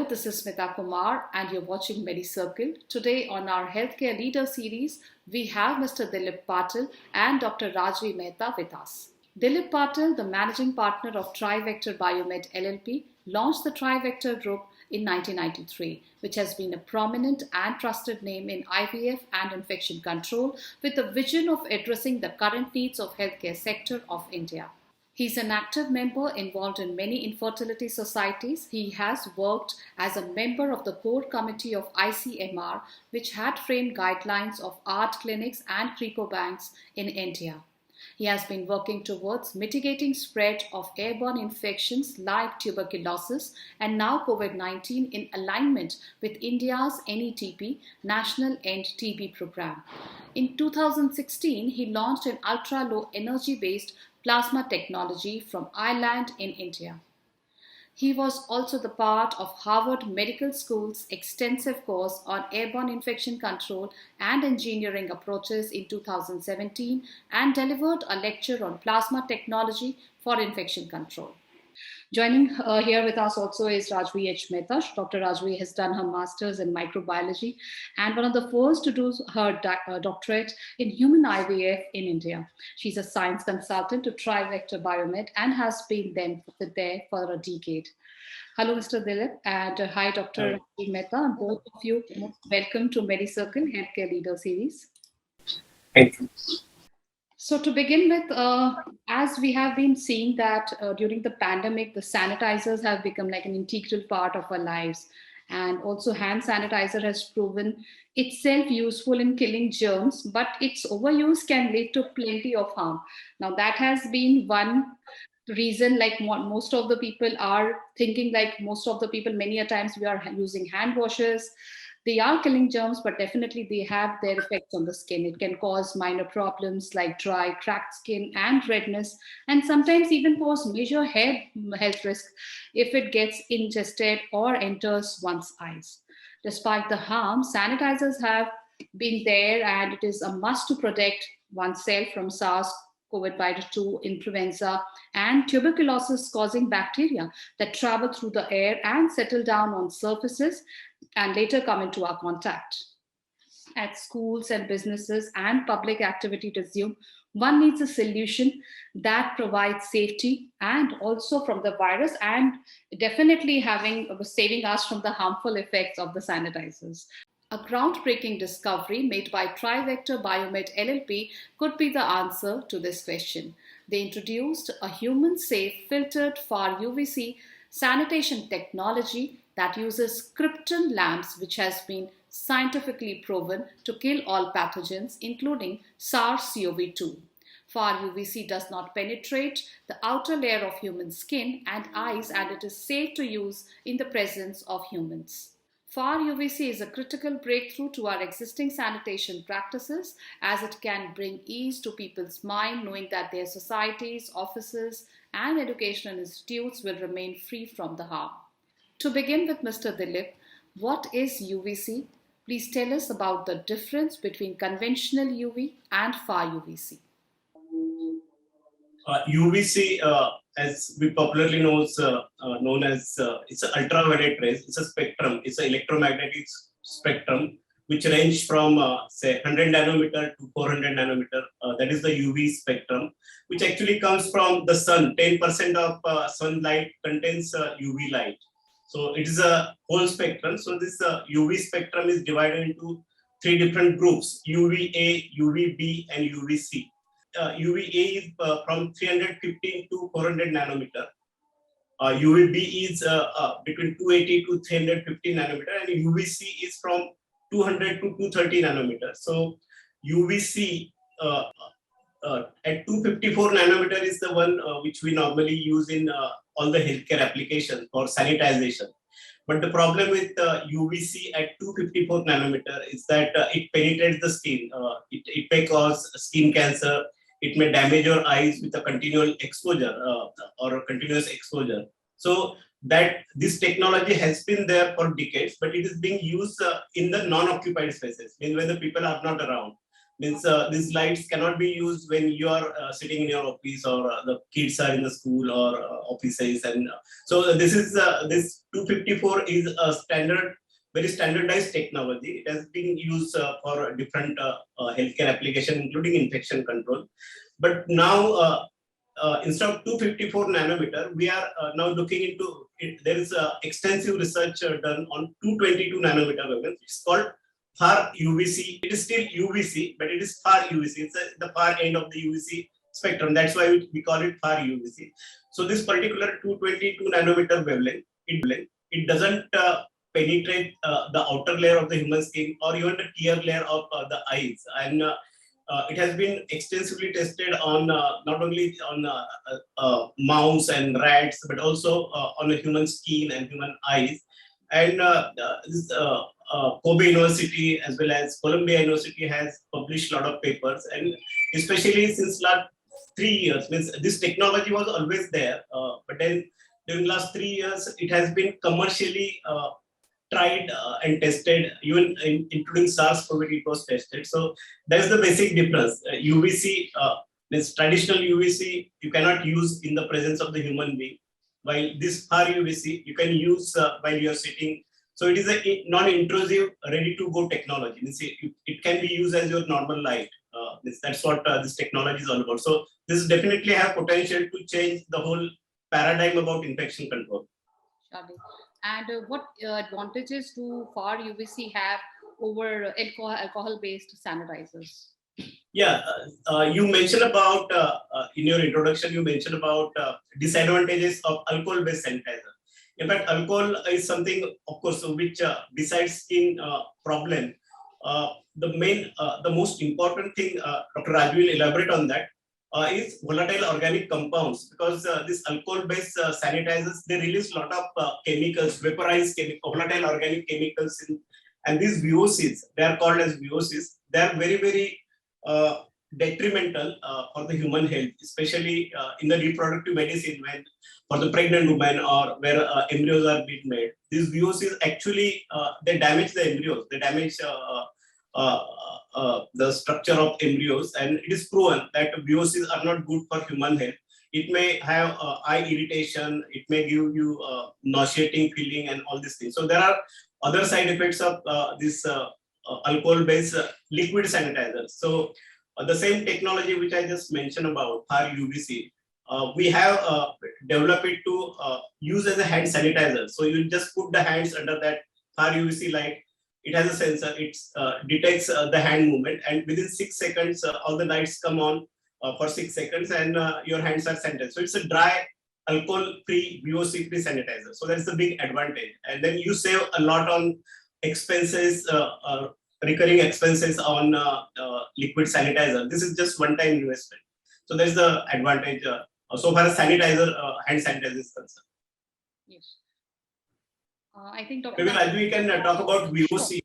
this is Mehta and you're watching Medicircle. Today on our Healthcare Leader series, we have Mr. Dilip Patil and Dr. Rajvi Mehta with us. Dilip Patil, the managing partner of TRIVECTOR BIOMED LLP, launched the TRIVECTOR Group in 1993, which has been a prominent and trusted name in IVF and infection control with the vision of addressing the current needs of healthcare sector of India. He's an active member involved in many infertility societies. He has worked as a member of the core committee of ICMR, which had framed guidelines of art clinics and crepobanks in India. He has been working towards mitigating spread of airborne infections like tuberculosis and now COVID-19 in alignment with India's NETP, National End TB Program. In 2016, he launched an ultra-low energy-based plasma technology from Ireland in India. He was also the part of Harvard Medical School's extensive course on airborne infection control and engineering approaches in 2017 and delivered a lecture on plasma technology for infection control. Joining here with us also is Rajvi H. Mehta. Dr. Rajvi has done her master's in microbiology and one of the first to do her doctorate in human IVF in India. She's a science consultant to TRIVECTOR BIOMED and has been there for a decade. Hello, Mr. Dilip, and hi, Dr. Rajvi Mehta, and both of you. Welcome to Medicircle Healthcare Leader Series. Thank you. So to begin with, as we have been seeing that during the pandemic, the sanitizers have become like an integral part of our lives. And also hand sanitizer has proven itself useful in killing germs, but its overuse can lead to plenty of harm. Now that has been one reason, like most of the people are thinking, like most of the people, many a times we are using hand washes. They are killing germs, but definitely they have their effects on the skin. It can cause minor problems like dry, cracked skin and redness, and sometimes even pose major health risk if it gets ingested or enters one's eyes. Despite the harm, sanitizers have been there, and it is a must to protect oneself from SARS-CoV-2, influenza, and tuberculosis-causing bacteria that travel through the air and settle down on surfaces and later come into our contact. At schools and businesses and public activity to resume, one needs a solution that provides safety and also from the virus and definitely saving us from the harmful effects of the sanitizers. A groundbreaking discovery made by TRIVECTOR BIOMED LLP could be the answer to this question. They introduced a human-safe filtered FAR UVC sanitation technology that uses krypton lamps, which has been scientifically proven to kill all pathogens, including SARS-CoV-2. FAR UVC does not penetrate the outer layer of human skin and eyes, and it is safe to use in the presence of humans. FAR UVC is a critical breakthrough to our existing sanitation practices, as it can bring ease to people's mind knowing that their societies, offices, and educational institutes will remain free from the harm. To begin with, Mr. Dilip, what is UVC? Please tell us about the difference between conventional UV and FAR UVC. UVC, as we popularly known as, it's an ultraviolet rays. It's a spectrum. It's an electromagnetic spectrum which range from say 100 nanometer to 400 nanometer. That is the UV spectrum, which actually comes from the sun. 10% of sunlight contains UV light. So it is a whole spectrum. So this UV spectrum is divided into three different groups: UVA, UVB, and UVC. UVA is from 315 to 400 nanometer. UVB is between 280 to 350 nanometer, and UVC is from 200 to 230 nanometer. So UVC at 254 nanometer is the one which we normally use in all the healthcare applications for sanitization. But the problem with UVC at 254 nanometer is that it penetrates the skin. It may cause skin cancer. It may damage your eyes with a continual exposure or a continuous exposure. So that this technology has been there for decades, but it is being used in the non-occupied spaces, means when the people are not around. Means these lights cannot be used when you are sitting in your office or the kids are in the school or offices. And so this 254 is a standard, very standardized technology. It has been used for different healthcare application, including infection control. But now, instead of 254 nanometer, we are now looking into it. There is extensive research done on 222 nanometer wavelength. It's called FAR UVC. It is still UVC, but it is FAR UVC. It's the far end of the UVC spectrum. That's why we call it FAR UVC. So this particular 222 nanometer wavelength, it doesn't penetrate the outer layer of the human skin or even the tear layer of the eyes. And it has been extensively tested on not only on mouse and rats, but also on the human skin and human eyes. And Kobe University as well as Columbia University has published a lot of papers, and especially since last 3 years, means this technology was always there, but then during last 3 years, it has been commercially tried and tested, even including SARS-CoV-2 it was tested. So that's the basic difference. UVC, means traditional UVC, you cannot use in the presence of the human being, while this FAR UVC you can use while you are sitting. So it is a non-intrusive, ready-to-go technology. Means it can be used as your normal light. That's what this technology is all about. So this definitely have potential to change the whole paradigm about infection control. Surely. And what advantages do FAR UVC have over alcohol-based sanitizers? Yeah, you mentioned about in your introduction, you mentioned about disadvantages of alcohol-based sanitizer. In fact, alcohol is something, of course, which besides skin problem, the most important thing, Dr. Rajvi will elaborate on that, is volatile organic compounds, because these alcohol-based sanitizers, they release a lot of chemicals, vaporized volatile organic chemicals, and these VOCs, they are called as VOCs. They are very, very detrimental for the human health, especially in the reproductive medicine, when for the pregnant woman or where embryos are being made. These VOCs actually they damage the embryos, they damage the structure of embryos, and it is proven that VOCs are not good for human health. It may have eye irritation, it may give you nauseating feeling and all these things. So there are other side effects of this alcohol-based liquid sanitizers. So the same technology which I just mentioned about FAR UVC, we have developed it to use as a hand sanitizer. So you just put the hands under that FAR UVC light. It has a sensor. It detects the hand movement, and within 6 seconds, all the lights come on for 6 seconds, and your hands are sanitized. So it's a dry, alcohol-free, VOC-free sanitizer. So that's the big advantage. And then you save a lot on expenses, recurring expenses on liquid sanitizer. This is just one-time investment. So there's the advantage so far as sanitizer, hand sanitizer is concerned. Yes. I think Dr. Maybe Rajvi, we can talk about VOC.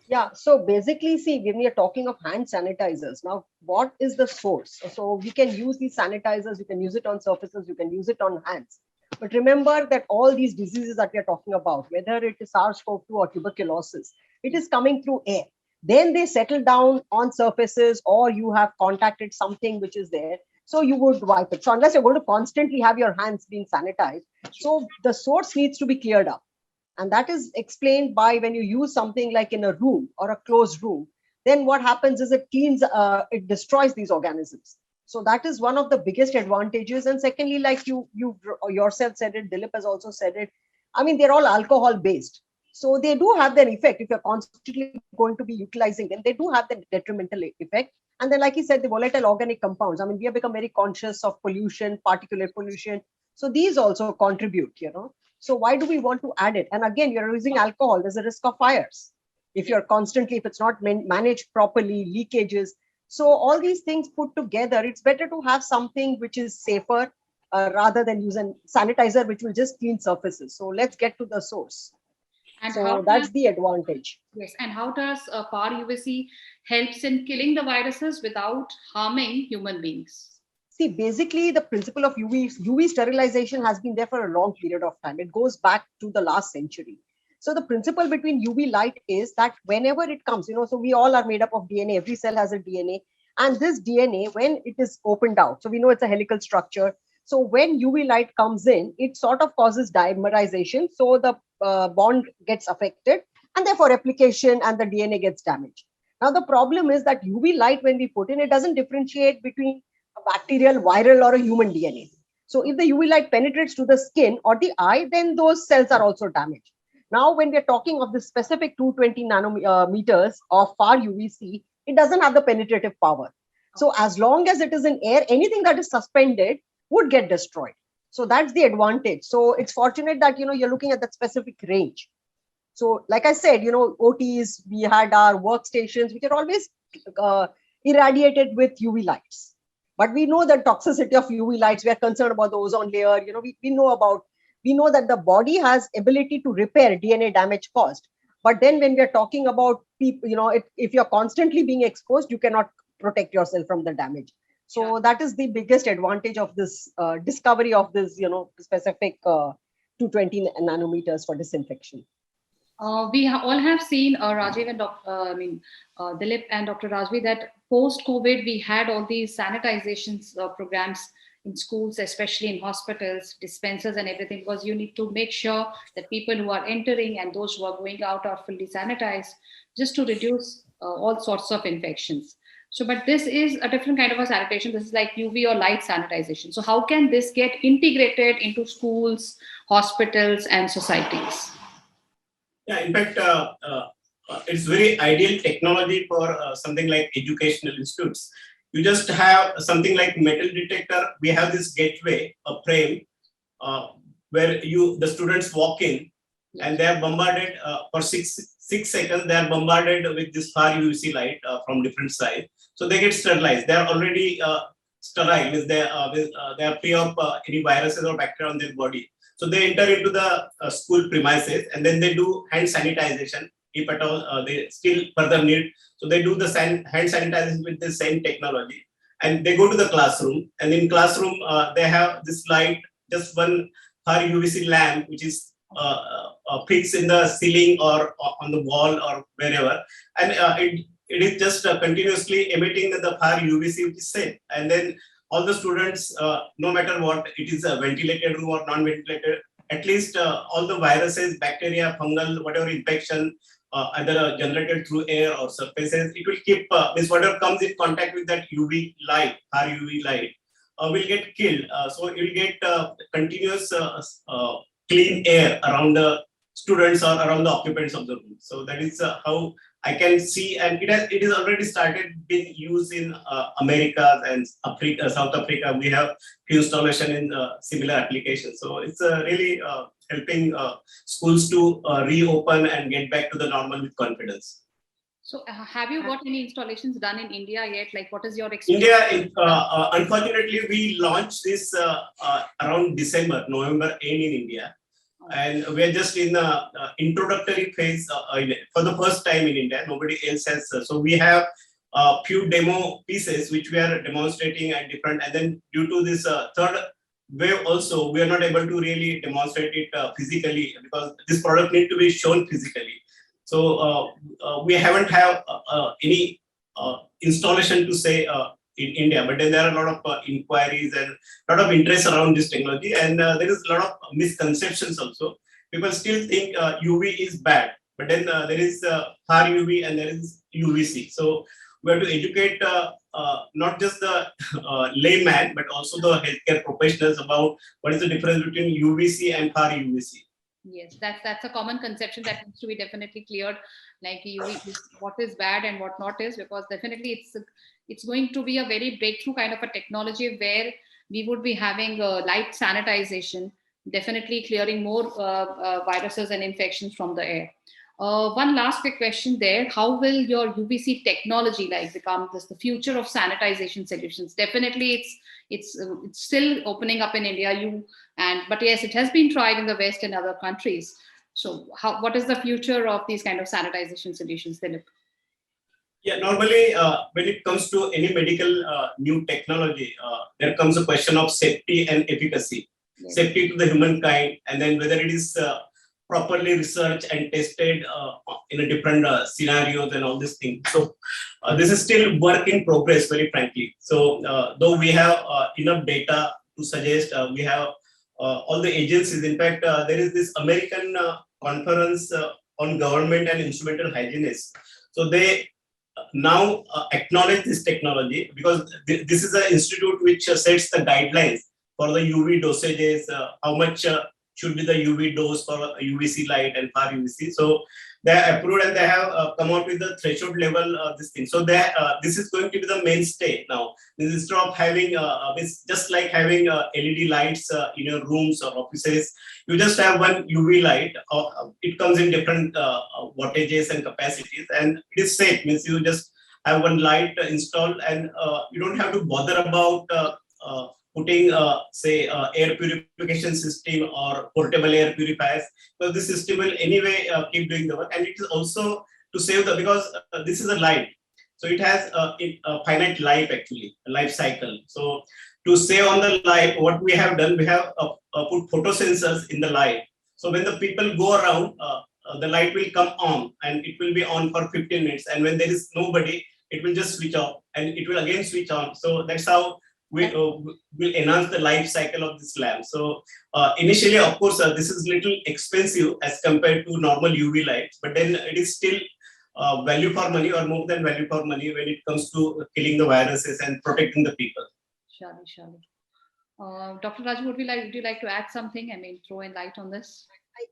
Yeah, so basically, see, when we are talking of hand sanitizers, now what is the source? So we can use these sanitizers, you can use it on surfaces, you can use it on hands. But remember that all these diseases that we are talking about, whether it is SARS-CoV-2 or tuberculosis, it is coming through air. Then they settle down on surfaces, or you have contacted something which is there. So you would wipe it. So unless you're going to constantly have your hands being sanitized, so the source needs to be cleared up. And that is explained by when you use something like in a room or a closed room, then what happens is it cleans, it destroys these organisms. So that is one of the biggest advantages. And secondly, like you yourself said it, Dilip has also said it. I mean, they're all alcohol based. So they do have their effect. If you're constantly going to be utilizing them, they do have the detrimental effect. And then, like he said, the volatile organic compounds. I mean, we have become very conscious of pollution, particulate pollution. So these also contribute, you know. So why do we want to add it? And again, you're using alcohol. There's a risk of fires. If you're constantly, if it's not managed properly, leakages. So all these things put together, it's better to have something which is safer rather than use a sanitizer, which will just clean surfaces. So let's get to the source. And so that's the advantage. Yes. And how does FAR UVC helps in killing the viruses without harming human beings? See, basically, the principle of UV sterilization has been there for a long period of time. It goes back to the last century. So the principle between UV light is that whenever it comes, so we all are made up of DNA, every cell has a DNA, and this DNA, when it is opened out, so we know it's a helical structure. So when UV light comes in, it sort of causes dimerization. So the bond gets affected, and therefore replication, and the DNA gets damaged. Now the problem is that UV light, when we put in, it doesn't differentiate between a bacterial, viral, or a human DNA. So if the UV light penetrates to the skin or the eye, then those cells are also damaged. Now, when we're talking of the specific 220 nanometers of FAR UVC, it doesn't have the penetrative power. So as long as it is in air, anything that is suspended would get destroyed. So that's the advantage. So it's fortunate that, you're looking at that specific range. So like I said, OTs, we had our workstations, which are always irradiated with UV lights. But we know the toxicity of UV lights. We are concerned about the ozone layer. We know that the body has ability to repair DNA damage caused. But then when we are talking about people, if you're constantly being exposed, you cannot protect yourself from the damage. So that is the biggest advantage of this discovery of this, specific 220 nanometers for disinfection. We all have seen Rajiv and Dilip and Dr. Rajvi, that post-COVID, we had all these sanitization programs in schools, especially in hospitals, dispensers and everything, because you need to make sure that people who are entering and those who are going out are fully sanitized, just to reduce all sorts of infections. So, but this is a different kind of a sanitation. This is like UV or light sanitization. So how can this get integrated into schools, hospitals, and societies? Yeah, in fact, it's very ideal technology for something like educational institutes. You just have something like metal detector. We have this gateway, a frame, where the students walk in, and they are bombarded for six seconds. They are bombarded with this FAR UVC light from different sides. So they get sterilized. They are already sterile. They are free of any viruses or bacteria on their body. So they enter into the school premises, and then they do hand sanitization. If at all they still further need, so they do the hand sanitization with the same technology, and they go to the classroom. And in classroom, they have this light, just one FAR UVC lamp, which is fixed in the ceiling or on the wall or wherever, and it is just continuously emitting the FAR UVC, which is safe. And then all the students, no matter what, it is a ventilated room or non-ventilated, at least all the viruses, bacteria, fungal, whatever infection, either generated through air or surfaces, it will keep, whatever comes in contact with that UV light, FAR UV light, will get killed. So it will get continuous clean air around the students or around the occupants of the room. So that is how I can see, and it is already started being used in America and Africa, South Africa. We have few installation in similar applications. So it's really helping schools to reopen and get back to the normal with confidence. So have you got any installations done in India yet? Like, what is your experience? India, unfortunately, we launched this around November end in India. And we're just in the introductory phase for the first time in India. Nobody else has. So we have a few demo pieces which we are demonstrating at different. And then due to this third wave also, we are not able to really demonstrate it physically, because this product needs to be shown physically. So we haven't have any installation to say in India, but then there are a lot of inquiries and a lot of interest around this technology, and there is a lot of misconceptions also. People still think UV is bad, but then there is FAR UV and there is UVC. So we have to educate not just the layman, but also the healthcare professionals about what is the difference between UVC and FAR UVC. Yes, that's a common conception that needs to be definitely cleared. Like UV is what is bad and what not is, because definitely it's going to be a very breakthrough kind of a technology where we would be having light sanitization, definitely clearing more viruses and infections from the air. One last quick question there: how will your UVC technology become the future of sanitization solutions? Definitely, it's still opening up in India. But yes, it has been tried in the West and other countries. So, what is the future of these kind of sanitization solutions, Dilip? Yeah, normally when it comes to any medical new technology, there comes a question of safety and efficacy. Yes. Safety to the humankind, and then whether it is properly researched and tested in a different scenarios and all these things. So this is still work in progress, very frankly. So though we have enough data to suggest, we have all the agencies. In fact, there is this American conference on government and instrumental hygienists. So they now acknowledge this technology, because this is an institute which sets the guidelines for the UV dosages, how much should be the UV dose for UVC light and FAR UVC. So they are approved, and they have come out with the threshold level this thing. So this is going to be the mainstay now. Instead of having it's just like having LED lights in your rooms or offices, you just have one UV light. It comes in different wattages and capacities, and it is safe. Means you just have one light installed, and you don't have to bother about putting say air purification system or portable air purifiers, because the system will anyway keep doing the work. And it is also to save the, because this is a light, so it has a finite life, actually a life cycle. So to save on the light, what we have done, we have put photosensors in the light. So when the people go around, the light will come on, and it will be on for 15 minutes, and when there is nobody, it will just switch off, and it will again switch on. So that's how we will enhance the life cycle of this lamp. So initially, of course, this is little expensive as compared to normal UV lights, but then it is still value for money, or more than value for money, when it comes to killing the viruses and protecting the people. Surely. Dr. Rajvi, would you like to add something? I mean, throw in light on this?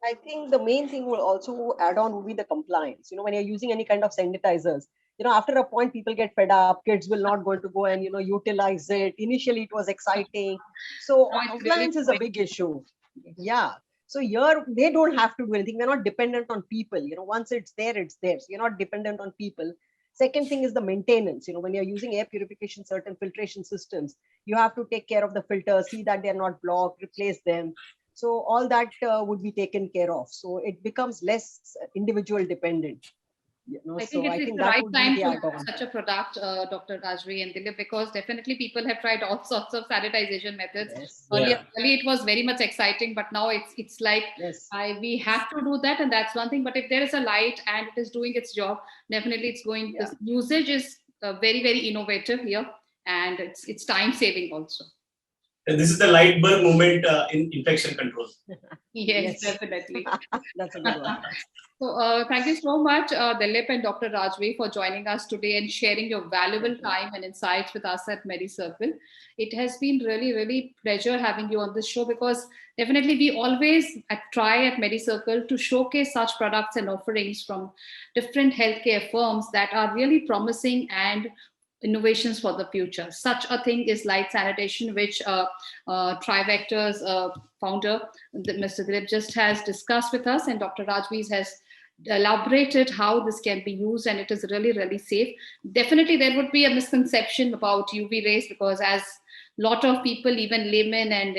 I think the main thing will also add on will be the compliance. When you're using any kind of sanitizers, after a point, people get fed up. Kids will not going to go and, utilize it. Initially, it was exciting. So compliance is a big issue. Yeah. So here, they don't have to do anything. They're not dependent on people. Once it's there, it's there. So you're not dependent on people. Second thing is the maintenance. When you're using air purification, certain filtration systems, you have to take care of the filters, see that they're not blocked, replace them. So all that would be taken care of. So it becomes less individual dependent. I think it's the right time to such a product, Dr. Rajvi and Dilip, because definitely people have tried all sorts of sanitization methods. Yes. Earlier it was very much exciting, but now it's like we have to do that, and that's one thing. But if there is a light and it is doing its job, definitely it's going. The usage is very, very innovative here, and it's time saving also. And this is the light bulb movement in infection control. Yes, definitely. That's a good one. So thank you so much, Dilip and Dr. Rajvi, for joining us today and sharing your valuable time and insights with us at Medicircle. It has been really, really pleasure having you on this show, because definitely we always try at Medicircle to showcase such products and offerings from different healthcare firms that are really promising and innovations for the future. Such a thing is light sanitation, which TRIVECTOR's founder, Mr. Dilip, just has discussed with us, and Dr. Rajvi has elaborated how this can be used, and it is really, really safe. Definitely there would be a misconception about UV rays, because as a lot of people, even laymen and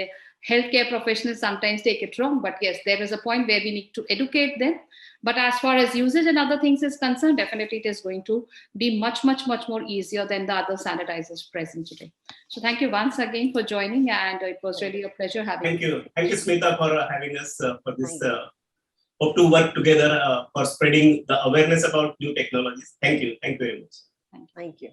healthcare professionals, sometimes take it wrong. But yes, there is a point where we need to educate them. But as far as usage and other things is concerned, definitely it is going to be much, much, much more easier than the other sanitizers present today. So thank you once again for joining, and it was really a pleasure having you. Thank you, Smita, for having us for this. Hope to work together for spreading the awareness about new technologies. Thank you very much. Thank you.